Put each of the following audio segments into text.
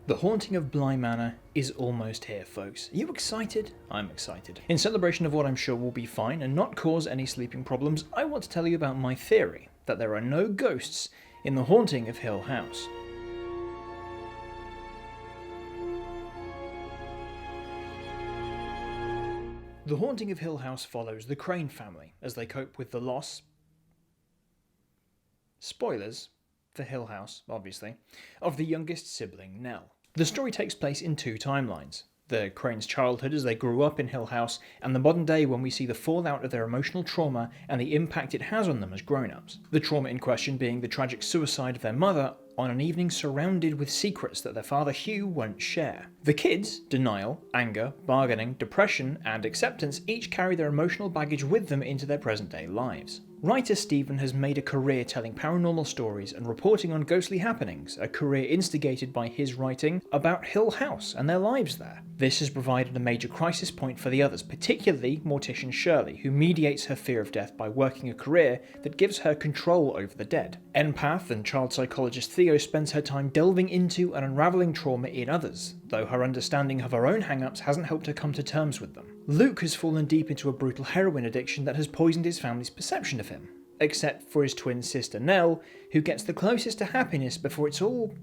The Haunting of Bly Manor is almost here, folks. Are you excited? I'm excited. In celebration of what I'm sure will be fine and not cause any sleeping problems, I want to tell you about my theory that there are no ghosts in The Haunting of Hill House. The Haunting of Hill House follows the Crane family as they cope with the loss, spoilers for Hill House, obviously, of the youngest sibling, Nell. The story takes place in two timelines. The Crane's childhood as they grew up in Hill House, and the modern day when we see the fallout of their emotional trauma and the impact it has on them as grown-ups. The trauma in question being the tragic suicide of their mother on an evening surrounded with secrets that their father Hugh won't share. The kids, denial, anger, bargaining, depression, and acceptance each carry their emotional baggage with them into their present-day lives. Writer Stephen has made a career telling paranormal stories and reporting on ghostly happenings, a career instigated by his writing about Hill House and their lives there. This has provided a major crisis point for the others, particularly mortician Shirley, who mediates her fear of death by working a career that gives her control over the dead. Empath and child psychologist Theo spends her time delving into and unravelling trauma in others, though her understanding of her own hang-ups hasn't helped her come to terms with them. Luke has fallen deep into a brutal heroin addiction that has poisoned his family's perception of him, except for his twin sister Nell, who gets the closest to happiness before it's all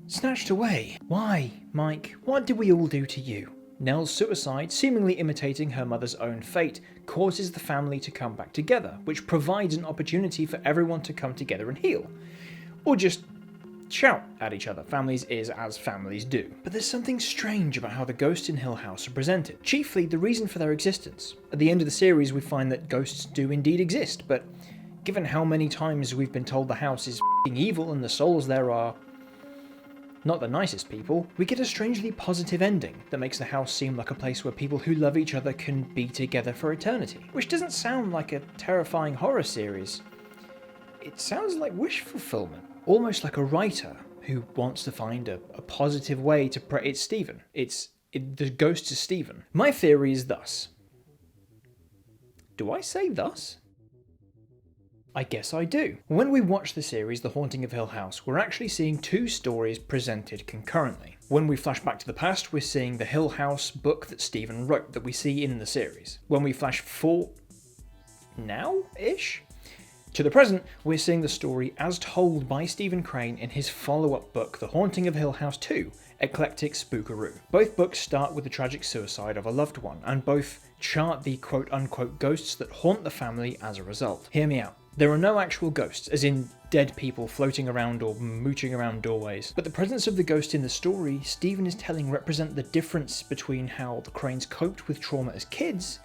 snatched away. Why, Mike? What did we all do to you? Nell's suicide, seemingly imitating her mother's own fate, causes the family to come back together, which provides an opportunity for everyone to come together and heal. Or just shout at each other. Families is as families do. But there's something strange about how the ghosts in Hill House are presented, chiefly the reason for their existence. At the end of the series we find that ghosts do indeed exist, but given how many times we've been told the house is f***ing evil and the souls there are not the nicest people, we get a strangely positive ending that makes the house seem like a place where people who love each other can be together for eternity. Which doesn't sound like a terrifying horror series. It sounds like wish fulfillment. Almost like a writer who wants to find a positive way to it's Stephen. The ghost is Stephen. My theory is thus. Do I say thus? I guess I do. When we watch the series The Haunting of Hill House, we're actually seeing two stories presented concurrently. When we flash back to the past, we're seeing the Hill House book that Stephen wrote that we see in the series. When we flash forward now-ish? To the present, we're seeing the story as told by Stephen Crane in his follow-up book, The Haunting of Hill House 2, Eclectic Spookaroo. Both books start with the tragic suicide of a loved one, and both chart the quote-unquote ghosts that haunt the family as a result. Hear me out. There are no actual ghosts, as in dead people floating around or mooching around doorways, but the presence of the ghost in the story Stephen is telling represent the difference between how the Cranes coped with trauma as kids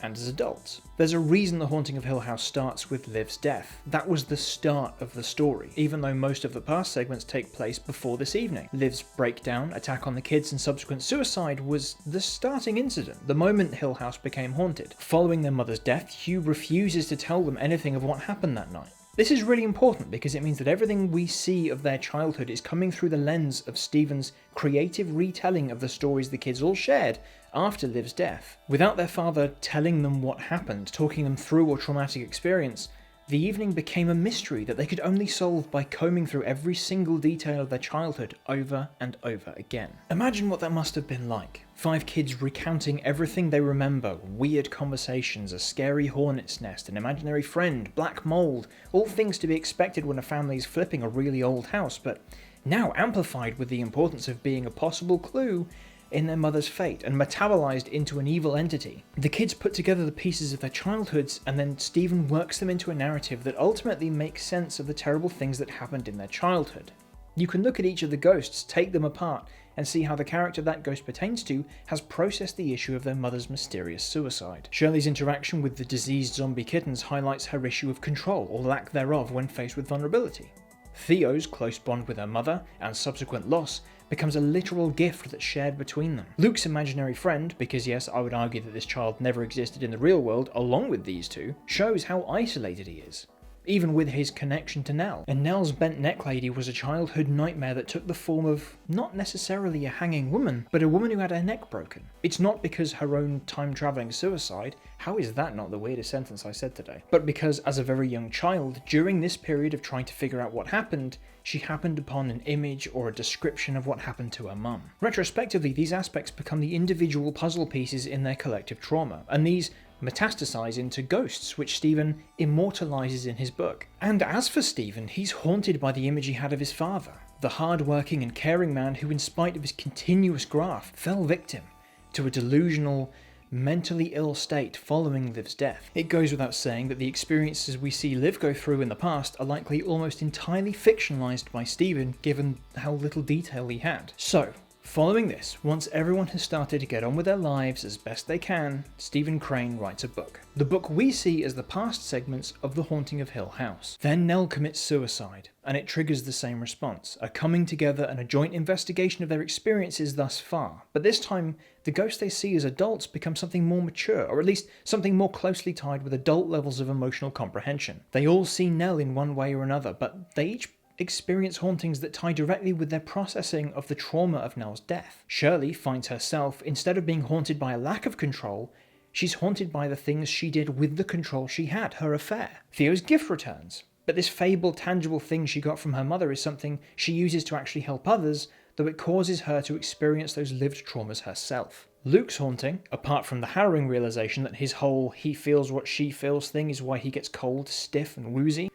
and as adults. There's a reason The Haunting of Hill House starts with Liv's death. That was the start of the story, even though most of the past segments take place before this evening. Liv's breakdown, attack on the kids and subsequent suicide was the starting incident, the moment Hill House became haunted. Following their mother's death, Hugh refuses to tell them anything of what happened that night. This is really important because it means that everything we see of their childhood is coming through the lens of Stephen's creative retelling of the stories the kids all shared after Liv's death. Without their father telling them what happened, talking them through a traumatic experience, the evening became a mystery that they could only solve by combing through every single detail of their childhood over and over again. Imagine what that must have been like. 5 kids recounting everything they remember, weird conversations, a scary hornet's nest, an imaginary friend, black mold, all things to be expected when a family is flipping a really old house, but now amplified with the importance of being a possible clue in their mother's fate and metabolized into an evil entity. The kids put together the pieces of their childhoods and then Stephen works them into a narrative that ultimately makes sense of the terrible things that happened in their childhood. You can look at each of the ghosts, take them apart, and see how the character that ghost pertains to has processed the issue of their mother's mysterious suicide. Shirley's interaction with the diseased zombie kittens highlights her issue of control, or lack thereof, when faced with vulnerability. Theo's close bond with her mother, and subsequent loss, becomes a literal gift that's shared between them. Luke's imaginary friend, because yes, I would argue that this child never existed in the real world along with these two, shows how isolated he is. even with his connection to Nell. And Nell's bent neck lady was a childhood nightmare that took the form of not necessarily a hanging woman, but a woman who had her neck broken. It's not because her own time-travelling suicide, how is that not the weirdest sentence I said today, but because as a very young child, during this period of trying to figure out what happened, she happened upon an image or a description of what happened to her mum. Retrospectively, these aspects become the individual puzzle pieces in their collective trauma, and these metastasize into ghosts, which Stephen immortalizes in his book. And as for Stephen, he's haunted by the image he had of his father, the hard-working and caring man who, in spite of his continuous graft, fell victim to a delusional, mentally ill state following Liv's death. It goes without saying that the experiences we see Liv go through in the past are likely almost entirely fictionalized by Stephen, given how little detail he had. So, following this, once everyone has started to get on with their lives as best they can, Stephen Crane writes a book. The book we see as the past segments of The Haunting of Hill House. Then Nell commits suicide, and it triggers the same response, a coming together and a joint investigation of their experiences thus far. But this time, the ghosts they see as adults become something more mature, or at least something more closely tied with adult levels of emotional comprehension. They all see Nell in one way or another, but they each experience hauntings that tie directly with their processing of the trauma of Nell's death. Shirley finds herself, instead of being haunted by a lack of control, she's haunted by the things she did with the control she had, her affair. Theo's gift returns, but this fabled, tangible thing she got from her mother is something she uses to actually help others, though it causes her to experience those lived traumas herself. Luke's haunting, apart from the harrowing realization that his whole he feels what she feels thing is why he gets cold, stiff and woozy,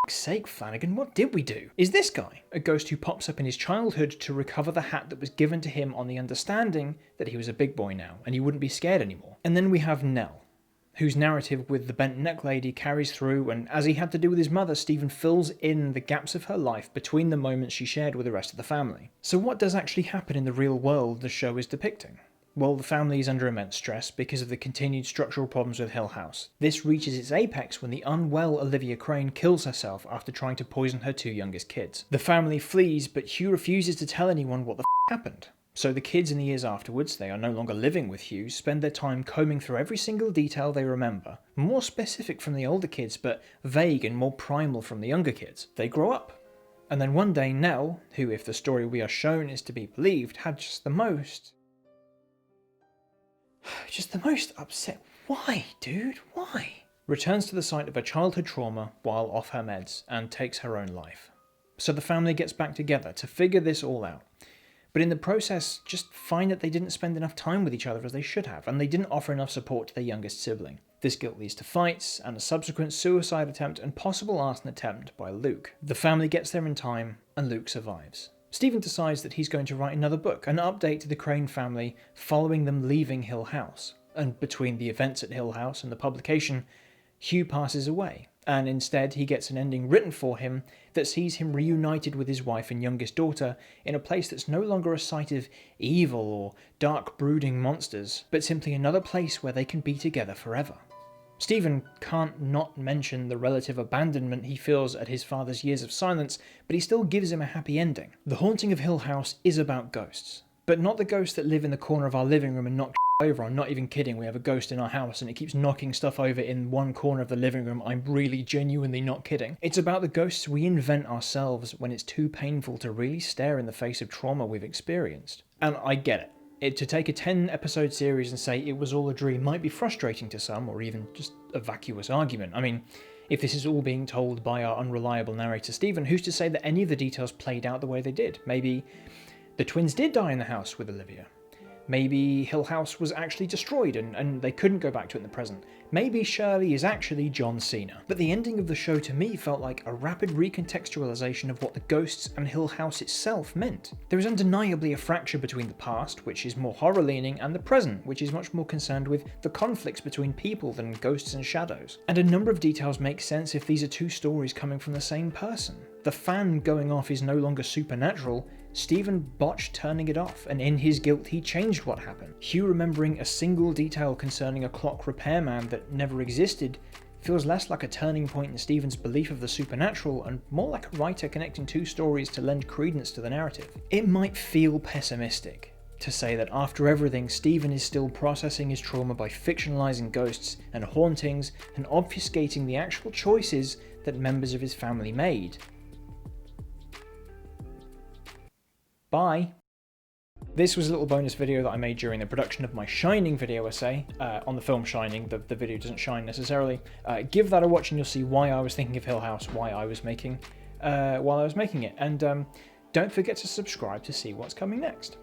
sake, Flanagan, what did we do? Is this guy a ghost who pops up in his childhood to recover the hat that was given to him on the understanding that he was a big boy now and he wouldn't be scared anymore? And then we have Nell, whose narrative with the bent neck lady carries through, and as he had to do with his mother, Stephen fills in the gaps of her life between the moments she shared with the rest of the family. So what does actually happen in the real world the show is depicting? Well, the family is under immense stress because of the continued structural problems with Hill House. This reaches its apex when the unwell Olivia Crane kills herself after trying to poison her two youngest kids. The family flees, but Hugh refuses to tell anyone what the happened. So the kids in the years afterwards, they are no longer living with Hugh, spend their time combing through every single detail they remember. More specific from the older kids, but vague and more primal from the younger kids. They grow up. And then one day Nell, who if the story we are shown is to be believed, had just the most upset. Why, dude? Why? Returns to the site of her childhood trauma while off her meds and takes her own life. So the family gets back together to figure this all out. But in the process, just find that they didn't spend enough time with each other as they should have, and they didn't offer enough support to their youngest sibling. This guilt leads to fights, and a subsequent suicide attempt and possible arson attempt by Luke. The family gets there in time, and Luke survives. Stephen decides that he's going to write another book, an update to the Crane family following them leaving Hill House. And between the events at Hill House and the publication, Hugh passes away, and instead he gets an ending written for him that sees him reunited with his wife and youngest daughter in a place that's no longer a site of evil or dark brooding monsters, but simply another place where they can be together forever. Stephen can't not mention the relative abandonment he feels at his father's years of silence, but he still gives him a happy ending. The Haunting of Hill House is about ghosts, but not the ghosts that live in the corner of our living room and knock over. I'm not even kidding, we have a ghost in our house and it keeps knocking stuff over in one corner of the living room. I'm really genuinely not kidding. It's about the ghosts we invent ourselves when it's too painful to really stare in the face of trauma we've experienced. And I get it. To take a 10-episode series and say it was all a dream might be frustrating to some, or even just a vacuous argument. I mean, if this is all being told by our unreliable narrator Stephen, who's to say that any of the details played out the way they did? Maybe the twins did die in the house with Olivia. Maybe Hill House was actually destroyed and they couldn't go back to it in the present. Maybe Shirley is actually John Cena. But the ending of the show to me felt like a rapid recontextualization of what the ghosts and Hill House itself meant. There is undeniably a fracture between the past, which is more horror-leaning, and the present, which is much more concerned with the conflicts between people than ghosts and shadows. And a number of details make sense if these are two stories coming from the same person. The fan going off is no longer supernatural. Stephen botched turning it off, and in his guilt he changed what happened. Hugh remembering a single detail concerning a clock repairman that never existed feels less like a turning point in Stephen's belief of the supernatural and more like a writer connecting two stories to lend credence to the narrative. It might feel pessimistic, to say that after everything, Stephen is still processing his trauma by fictionalizing ghosts and hauntings and obfuscating the actual choices that members of his family made. Bye. This was a little bonus video that I made during the production of my Shining video essay on the film Shining. The video doesn't shine necessarily. Give that a watch and you'll see why I was thinking of Hill House, why I was making while I was making it. And don't forget to subscribe to see what's coming next.